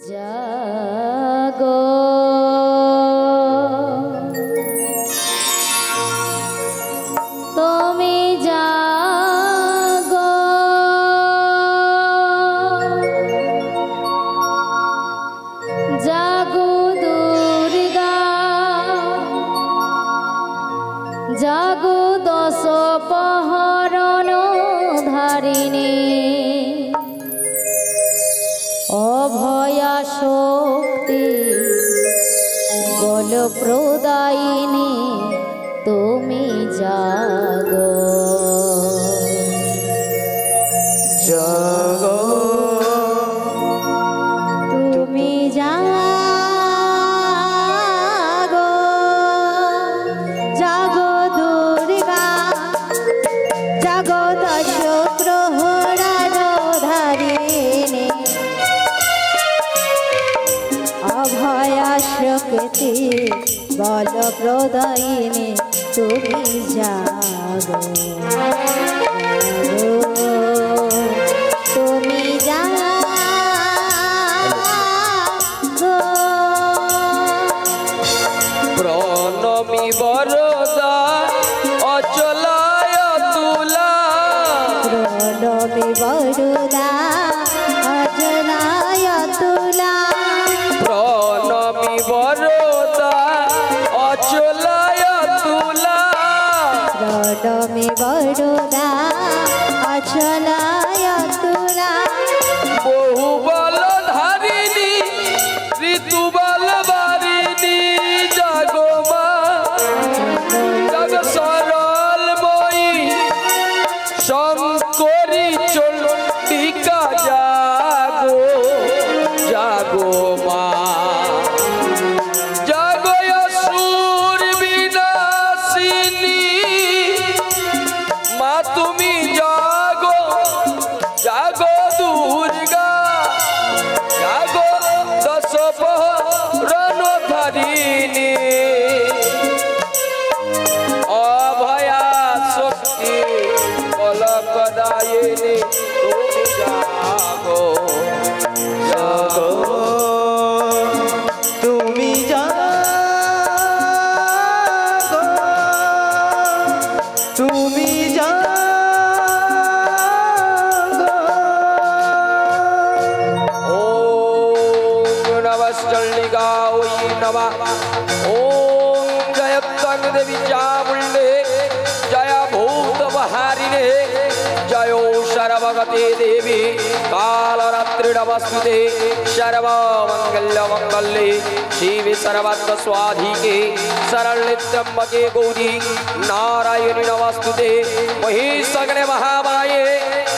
জাগো তুমি জাগো জাগো দুর্গা জাগো দশ পহরণ ধারিণী অভয়া শক্তি বল প্রদায়িনী তুমি জাগো জাগো তুমি জাগো জাগো দুর্গা জাগো দশ প্রহরণ ধারিণী অভয়া শক্তি বল প্রদায়িনী তুমি জাগো তুমি জাগো প্রণমী বরদা অচলায় তুলা প্রণমী বরদা অজনায় তুলা প্রণমী বরদা অচলায় তুলা প্রণমী বরদা অজনায় তুলা বহু বল ধারিণী ঋতু বল বারিণী জাগো মা জাগ সরল বই শঙ্করী চণ্ডিকা জাগো জাগো মা জাগো অসুর বিনাশিনী মা তুমি জাগো জাগো দুর্গা জাগো দশ প্রহরণ ধারিণী অভয়া শক্তি বলপ্রদায়িনী তুমি জাগো জাগো তুমি জাগো তুমি জাগো ওম নমশ্চণ্ডিকা ওই নমঃ ওম জয়ত্বং দেবী চামুণ্ডে জয় ভূতমহারিণে জয় সর্বগতে দেবী কালরাত্রি নমস্তুতে सर्वमंगल्ये शिवे सर्वत्र स्वाधिके शरण्ये त्र्यंबके गौरी नारायणी नमस्तुते महिषाग्ने महामाये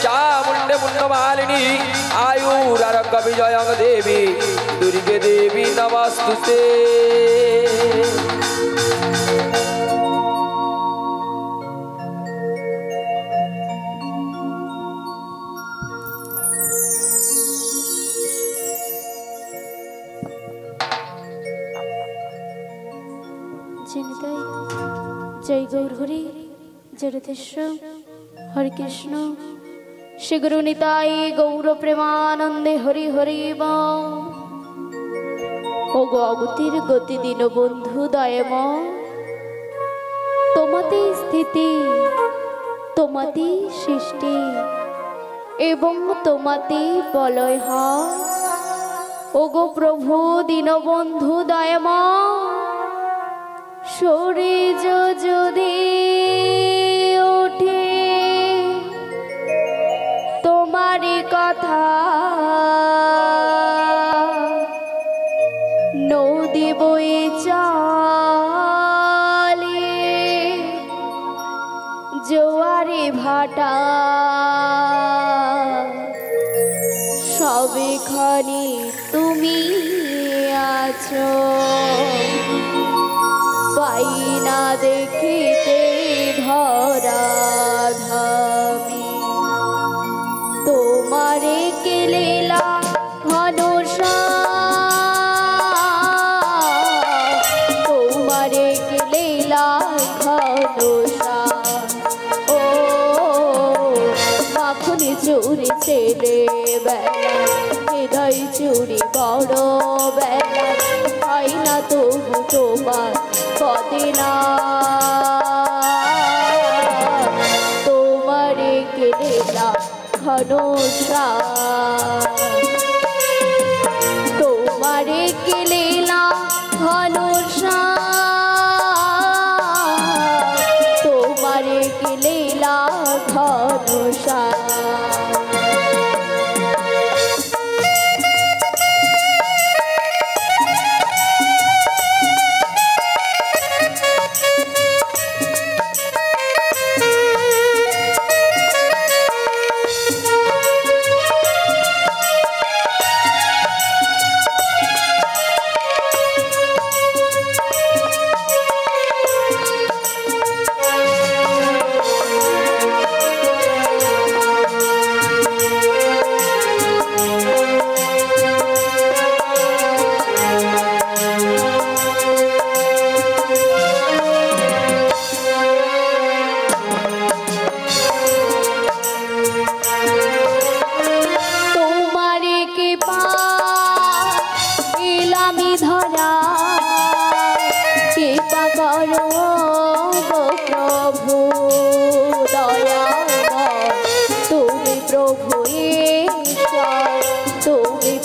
चामुण्डे मुण्डमालिनी आयुरारोग्य विजयं देवी दुर्गे देवी नमस्तुते। जय गौर हरि जय राधेश्याम हरे कृष्ण श्री गुरु निताई गौर प्रेमानंदे हरि हरि बोल। ओगो अगतिर गति दिन बंधु दयम तोमाते स्थिति तोमाते सृष्टि एवं तोमाते बलय হয়। ओगो प्रभु दीनबंधु दयम सूरज যদি ওঠে তোমারই কথা নদী বয়ে চলে জোয়ারে ভাটা সবেখানে তুমি আছো পাইনা দেখিতে ধরা ধামি তোমারে কেলেলা ঘনসা তোমারে কেলেলা ঘনসা ও মাখনে চুরি ছেলে বেলা হৃদয় চুরি বড় বেলা হয় না তবু তোমার পদে না তোমারে কেলে না ঘন তোমারে কেলে না ঘন তোমারে কেলে না ঘন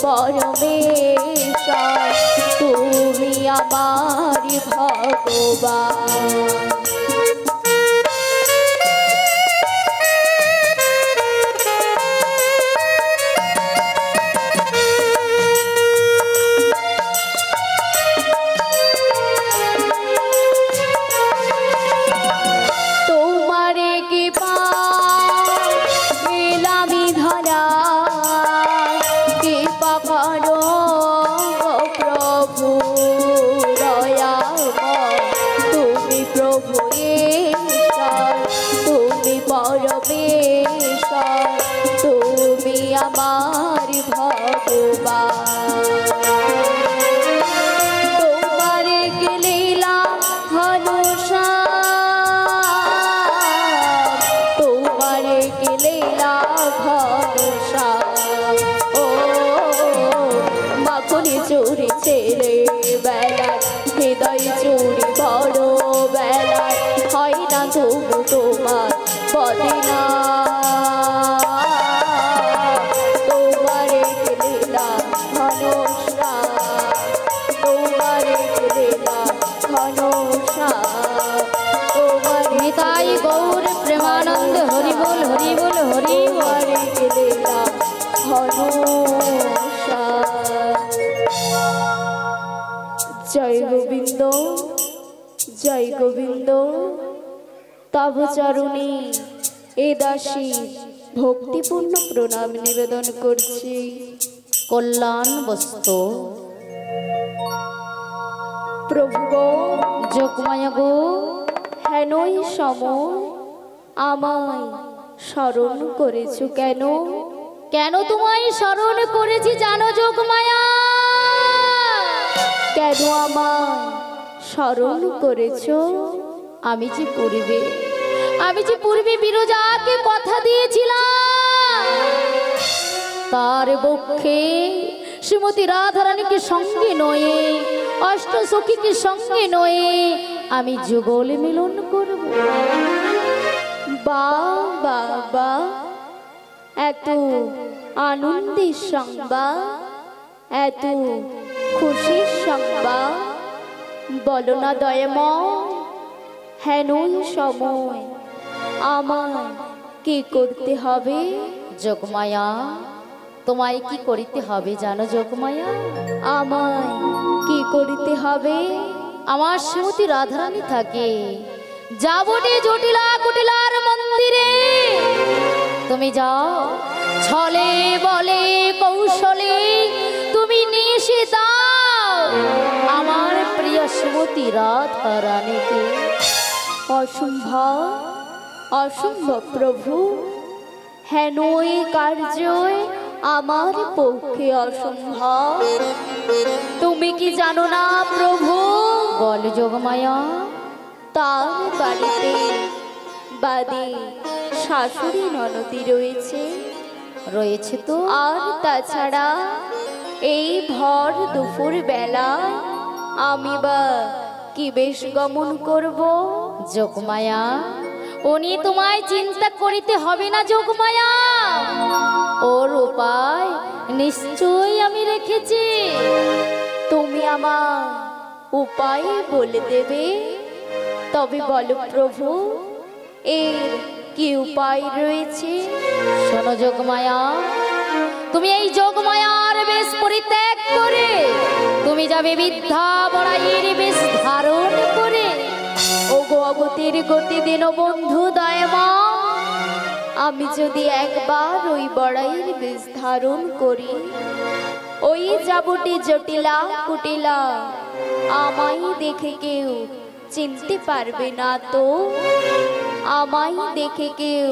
পরমেশ্বর তুমি আমার ভগবান তুমি আমার ভগবান তোমারে গেলিলা হনুষা তোমারে গেলিলা হনুষা ও মাখনি চুরি ছেলে বেলায় হৃদয় চুরি বড় বেলায় হয় না তবু তোমার পদে না गौर प्रेमानंद हरि बोल हरि बोल हरि जय गोविंद जय गोविंद तब चरणी ए दासी भक्तिपूर्ण प्रणाम निवेदन करछि कल्याण वस्तु प्रभु गो जोगमाया गो হেনই সময় আমায় স্মরণ করেছো কেন কেন তোমায় স্মরণ করেছি জানো যোগমায়া কেন আমায় স্মরণ করেছো আমি যে পূর্বে বিরজাকে কথা দিয়েছিলাম তার বক্ষে শ্রীমতী রাধারানীকে সঙ্গে নয়ে অষ্ট সখীকে সঙ্গে নয়ে আমি যুগল মিলন করব বাবা এত আনন্দের সংবাদ এত খুশির সংবাদ বলো না দয়াময় হেনই সময় আমায় কি করতে হবে যোগমায়া তোমায় কি করিতে হবে জানো যোগমায়া আমায় কি করিতে হবে আমার শ্রীমতী রাধারানী থাকে যাবনে জটিলা কুটিলার মন্দিরে তুমি যাও ছলে বলে কৌশলে তুমি নিশে দাও আমার প্রিয় শ্রীমতী রাধারানীকে অসম্ভব অসম্ভব প্রভু হেনই কার্য আমার পক্ষে অসম্ভব তুমি কি জানো না প্রভু বল যোগমায়া তার বাড়িতে বাদে শাশুড়ি ননদী রয়েছে তো আর তাছাড়া এই ভর দুপুর বেলা আমি বা কি বেশ গমন করব? যোগমায়া, উনি তোমায় চিন্তা করিতে হবে না যোগমায়া, ওর উপায় নিশ্চয়ই আমি রেখেছি। তুমি আমার উপায় বলে দেবে? তবে বলো প্রভু, এর কি উপায় রয়েছে? শোনো যোগমায়া, তুমি এই যোগমায়ার বেশ পরিত্যাগ করে তুমি যাবে বিদ্যা বড়াইয়ের বেশ ধারণ করে। ও গো অগতির গতি দিন বন্ধু দয়ামা, আমি যদি একবার ওই বড়াইয়ের বেশ ধারণ করি, ওই যাবটি জটিলা কুটিলা আমায় দেখে কেউ চিনতে পারবে না তো? আমায় দেখে কেউ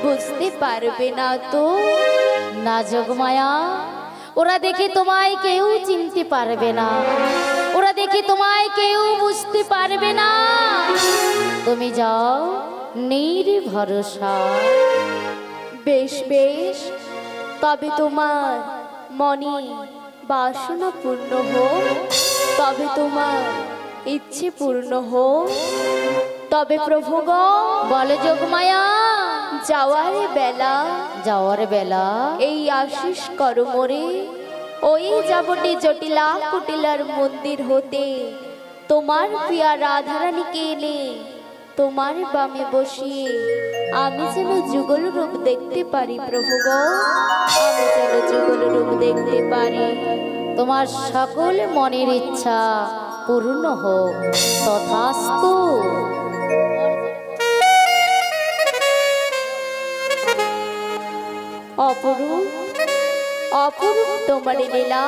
বুঝতে পারবে না তো? না যোগমায়া, ওরা দেখে তোমায় কেউ চিনতে পারবে না, ওরা দেখে তোমায় কেউ বুঝতে পারবে না। তুমি যাও নির্ভরসা। বেশ বেশ, তবে তোমার মনে বাসনা পূর্ণ হোক, তবে তোমার ইচ্ছে পূর্ণ হোক। তবে প্রভু গো, বলে যোগমায়া, যাওয়ার বেলা এই আশিস করো মোরে, ওই যাবটি জটিলা কুটিলার মন্দির হতে তোমার প্রিয়া রাধারানীকে এনে তোমার বামে বসিয়ে আমি যেন যুগল রূপ দেখতে পারি। প্রভু গো, আমি যেন যুগল রূপ দেখতে পারি। তোমার সকল মনের ইচ্ছা পূর্ণ হোক, তথাস্তু। অপরূপ অপরূপ তোমার লীলা।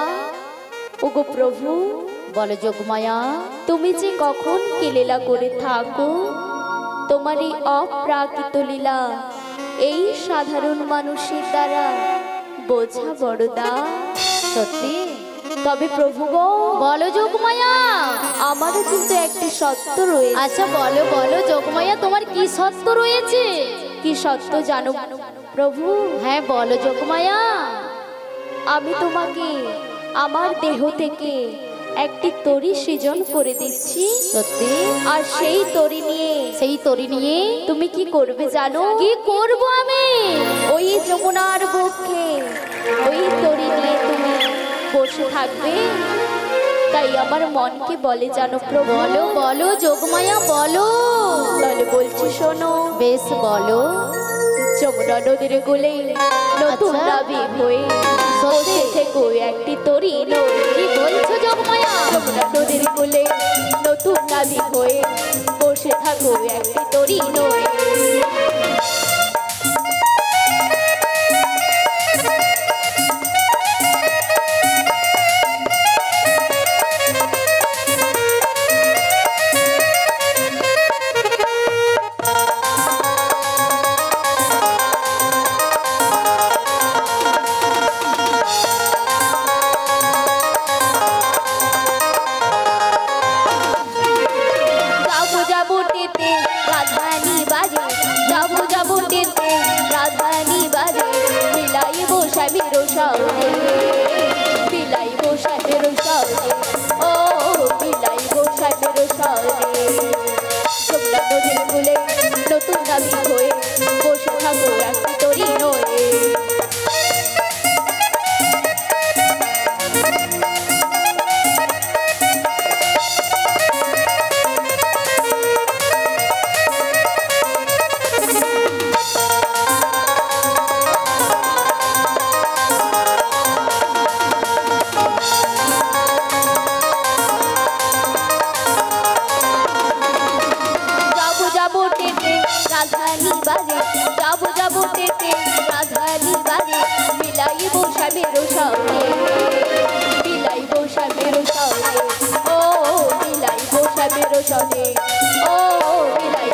ওগো প্রভু, বলে যোগমায়া, তুমি যে কখন কি লীলা করে থাকো, তোমার এই অপ্রাকৃত লীলা এই সাধারণ মানুষের দ্বারা বোঝা বড়দা। সত্যি? তবে প্রভু গো, বলো যোগমায়া, আমারও কিন্তু একটি সত্য রয়েছে। আচ্ছা বলো বলো যোগমায়া, তোমার কি সত্য রয়েছে? কি সত্য জানো প্রভু? হ্যাঁ বলো যোগমায়া। আমি তোমাকে আমার দেহ থেকে একটি তরি সৃজন করে দিচ্ছি। সত্যি? আর সেই তরি নিয়ে তুমি কি করবে জানো? কি করব আমি? ওই যমুনার বক্ষে ওই তরি নিয়ে তুমি বসে থাকবে। তাই আমার মনকে বলে জানো প্রভু। বলো বলো যোগমায়া বলো। তাহলে বলছি শোনো। বেশ বলো। যমুনা নদীর কোলে নতুন নাবি হয়ে বসে থেকো একটি তরি নদী। কি বলছো যোগমায়া? যমুনা নদীর কোলে নতুন নাবি হয়ে বসে থাকো একটি তরি নদী। নতুন নাবি হয়ে বসে থাকো একটি তরি নয়ে। রাধানী বাজে যাবো যাবো টেটে রাধানী বাজে বিলাইবো সাবেরো সামনে বিলাইবো সাবেরো সামনে ও বিলাইবো সাবেরো সামনে ও বিলাইবো